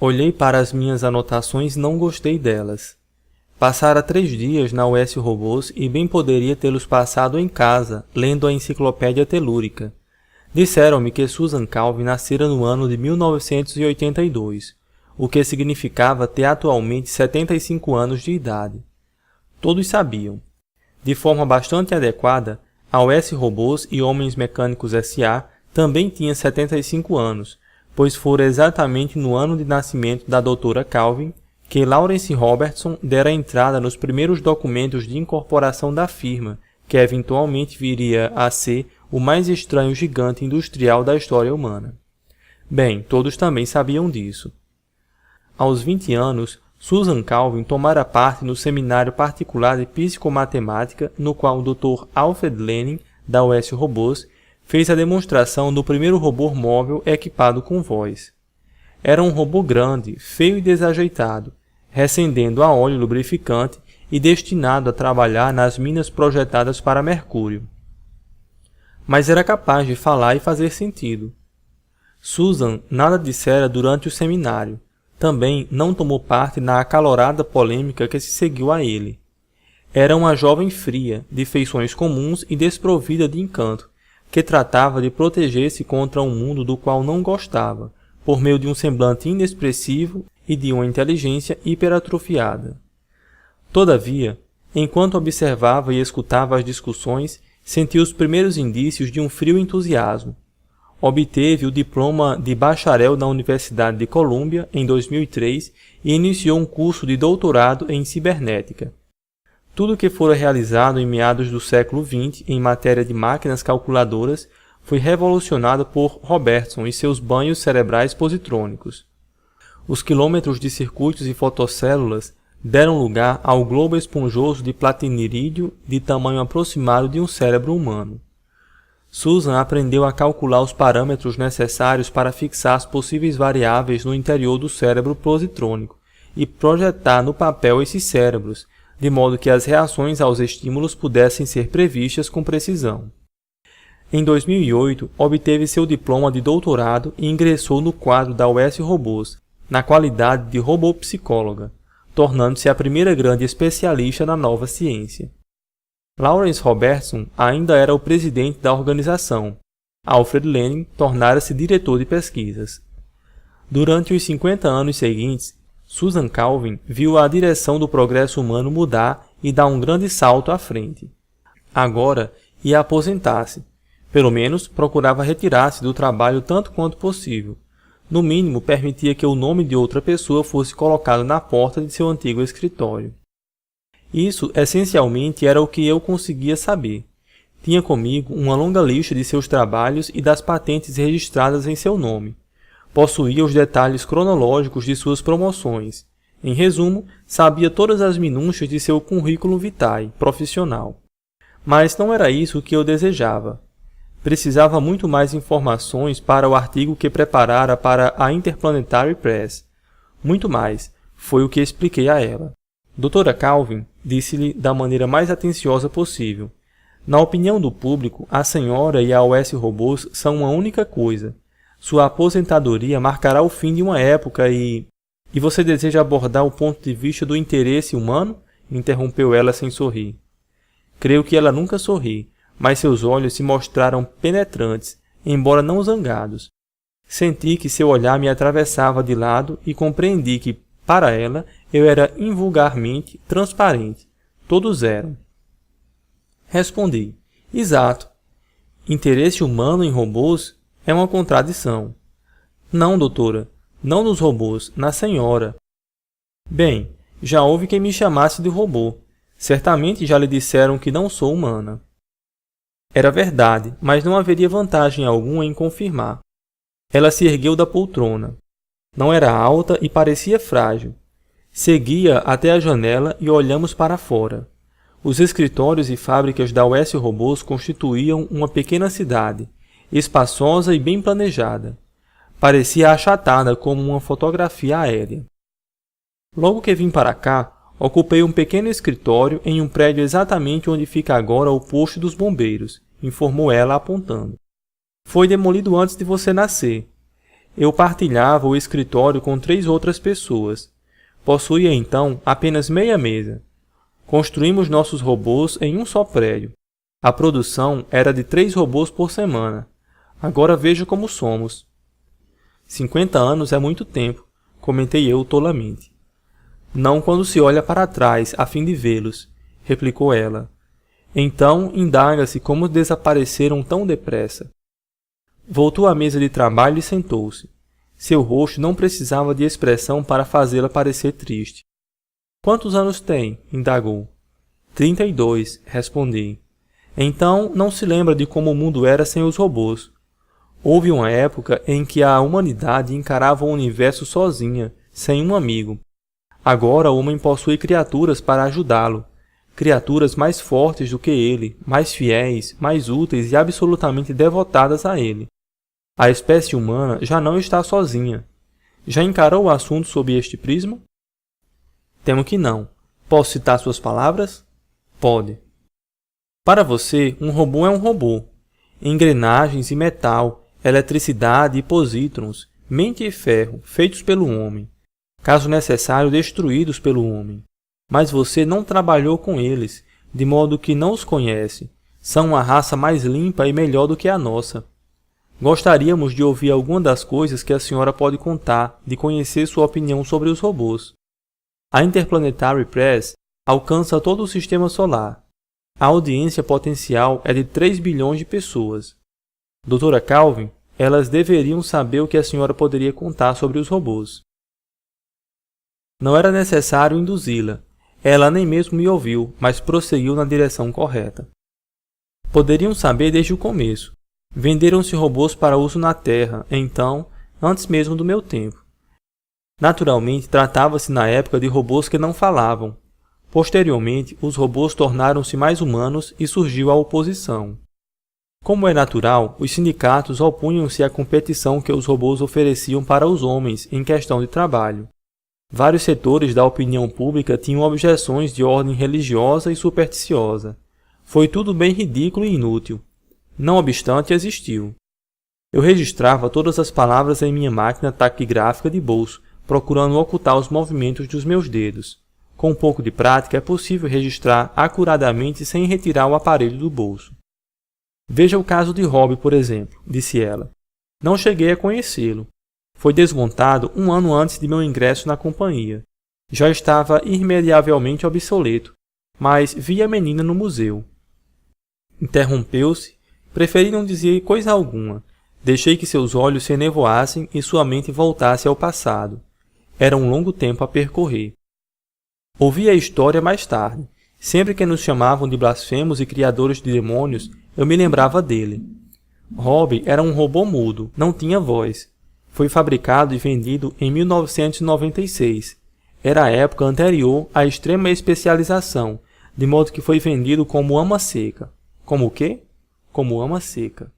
Olhei para as minhas anotações e não gostei delas. Passara 3 dias na US Robôs e bem poderia tê-los passado em casa, lendo a enciclopédia telúrica. Disseram-me que Susan Calvin nascera no ano de 1982, o que significava ter atualmente 75 anos de idade. Todos sabiam. De forma bastante adequada, a US Robôs e Homens Mecânicos S.A. também tinha 75 anos, pois fora exatamente no ano de nascimento da Dra. Calvin que Lawrence Robertson dera entrada nos primeiros documentos de incorporação da firma, que eventualmente viria a ser o mais estranho gigante industrial da história humana. Bem, todos também sabiam disso. Aos 20 anos, Susan Calvin tomara parte no seminário particular de psicomatemática no qual o Dr. Alfred Lenin, da US Robôs, fez a demonstração do primeiro robô móvel equipado com voz. Era um robô grande, feio e desajeitado, recendendo a óleo lubrificante e destinado a trabalhar nas minas projetadas para Mercúrio. Mas era capaz de falar e fazer sentido. Susan nada dissera durante o seminário. Também não tomou parte na acalorada polêmica que se seguiu a ele. Era uma jovem fria, de feições comuns e desprovida de encanto, que tratava de proteger-se contra um mundo do qual não gostava, por meio de um semblante inexpressivo e de uma inteligência hiperatrofiada. Todavia, enquanto observava e escutava as discussões, sentiu os primeiros indícios de um frio entusiasmo. Obteve o diploma de bacharel na Universidade de Columbia em 2003 e iniciou um curso de doutorado em cibernética. Tudo que fora realizado em meados do século XX em matéria de máquinas calculadoras foi revolucionado por Robertson e seus banhos cerebrais positrônicos. Os quilômetros de circuitos e fotocélulas deram lugar ao globo esponjoso de platinídeo de tamanho aproximado de um cérebro humano. Susan aprendeu a calcular os parâmetros necessários para fixar as possíveis variáveis no interior do cérebro positrônico e projetar no papel esses cérebros, de modo que as reações aos estímulos pudessem ser previstas com precisão. Em 2008, obteve seu diploma de doutorado e ingressou no quadro da US Robôs, na qualidade de robopsicóloga, tornando-se a primeira grande especialista na nova ciência. Lawrence Robertson ainda era o presidente da organização. Alfred Lenin tornara-se diretor de pesquisas. Durante os 50 anos seguintes, Susan Calvin viu a direção do progresso humano mudar e dar um grande salto à frente. Agora ia aposentar-se. Pelo menos procurava retirar-se do trabalho tanto quanto possível. No mínimo, permitia que o nome de outra pessoa fosse colocado na porta de seu antigo escritório. Isso, essencialmente, era o que eu conseguia saber. Tinha comigo uma longa lista de seus trabalhos e das patentes registradas em seu nome. Possuía os detalhes cronológicos de suas promoções. Em resumo, sabia todas as minúcias de seu currículo vitae profissional. Mas não era isso que eu desejava. Precisava muito mais informações para o artigo que preparara para a Interplanetary Press. Muito mais, foi o que expliquei a ela. Dra. Calvin disse-lhe da maneira mais atenciosa possível. Na opinião do público, a senhora e a US Robôs são uma única coisa. Sua aposentadoria marcará o fim de uma época e você deseja abordar o ponto de vista do interesse humano? Interrompeu ela sem sorrir. Creio que ela nunca sorri, mas seus olhos se mostraram penetrantes, embora não zangados. Senti que seu olhar me atravessava de lado e compreendi que, para ela, eu era invulgarmente transparente. Todos eram. Respondi. Exato. Interesse humano em robôs é uma contradição. Não, doutora. Não nos robôs, na senhora. Bem, já houve quem me chamasse de robô. Certamente já lhe disseram que não sou humana. Era verdade, mas não haveria vantagem alguma em confirmar. Ela se ergueu da poltrona. Não era alta e parecia frágil. Seguia até a janela e olhamos para fora. Os escritórios e fábricas da US Robôs constituíam uma pequena cidade, espaçosa e bem planejada. Parecia achatada como uma fotografia aérea. Logo que vim para cá, ocupei um pequeno escritório em um prédio exatamente onde fica agora o posto dos bombeiros, informou ela apontando. Foi demolido antes de você nascer. Eu partilhava o escritório com 3 outras pessoas. Possuía então apenas meia mesa. Construímos nossos robôs em um só prédio. A produção era de 3 robôs por semana. Agora veja como somos. 50 anos é muito tempo, comentei eu tolamente. Não quando se olha para trás a fim de vê-los, replicou ela. Então indaga-se como desapareceram tão depressa. Voltou à mesa de trabalho e sentou-se. Seu rosto não precisava de expressão para fazê-la parecer triste. Quantos anos tem? Indagou. 32, respondi. Então não se lembra de como o mundo era sem os robôs. Houve uma época em que a humanidade encarava o universo sozinha, sem um amigo. Agora o homem possui criaturas para ajudá-lo. Criaturas mais fortes do que ele, mais fiéis, mais úteis e absolutamente devotadas a ele. A espécie humana já não está sozinha. Já encarou o assunto sob este prisma? Temo que não. Posso citar suas palavras? Pode. Para você, um robô é um robô. Engrenagens e metal, eletricidade e posítrons, mente e ferro, feitos pelo homem. Caso necessário, destruídos pelo homem. Mas você não trabalhou com eles, de modo que não os conhece. São uma raça mais limpa e melhor do que a nossa. Gostaríamos de ouvir alguma das coisas que a senhora pode contar, de conhecer sua opinião sobre os robôs. A Interplanetary Press alcança todo o sistema solar. A audiência potencial é de 3 bilhões de pessoas. Doutora Calvin, elas deveriam saber o que a senhora poderia contar sobre os robôs. Não era necessário induzi-la. Ela nem mesmo me ouviu, mas prosseguiu na direção correta. Poderiam saber desde o começo. Venderam-se robôs para uso na Terra, então, antes mesmo do meu tempo. Naturalmente, tratava-se na época de robôs que não falavam. Posteriormente, os robôs tornaram-se mais humanos e surgiu a oposição. Como é natural, os sindicatos opunham-se à competição que os robôs ofereciam para os homens em questão de trabalho. Vários setores da opinião pública tinham objeções de ordem religiosa e supersticiosa. Foi tudo bem ridículo e inútil. Não obstante, existiu. Eu registrava todas as palavras em minha máquina taquigráfica de bolso, procurando ocultar os movimentos dos meus dedos. Com um pouco de prática, é possível registrar acuradamente sem retirar o aparelho do bolso. Veja o caso de Rob, por exemplo, disse ela. Não cheguei a conhecê-lo. Foi desmontado 1 ano antes de meu ingresso na companhia. Já estava irremediavelmente obsoleto, mas vi a menina no museu. Interrompeu-se. Preferi não dizer coisa alguma. Deixei que seus olhos se enevoassem e sua mente voltasse ao passado. Era um longo tempo a percorrer. Ouvi a história mais tarde. Sempre que nos chamavam de blasfemos e criadores de demônios, eu me lembrava dele. Rob era um robô mudo, não tinha voz. Foi fabricado e vendido em 1996. Era a época anterior à extrema especialização, de modo que foi vendido como ama seca. Como o quê? Como ama seca.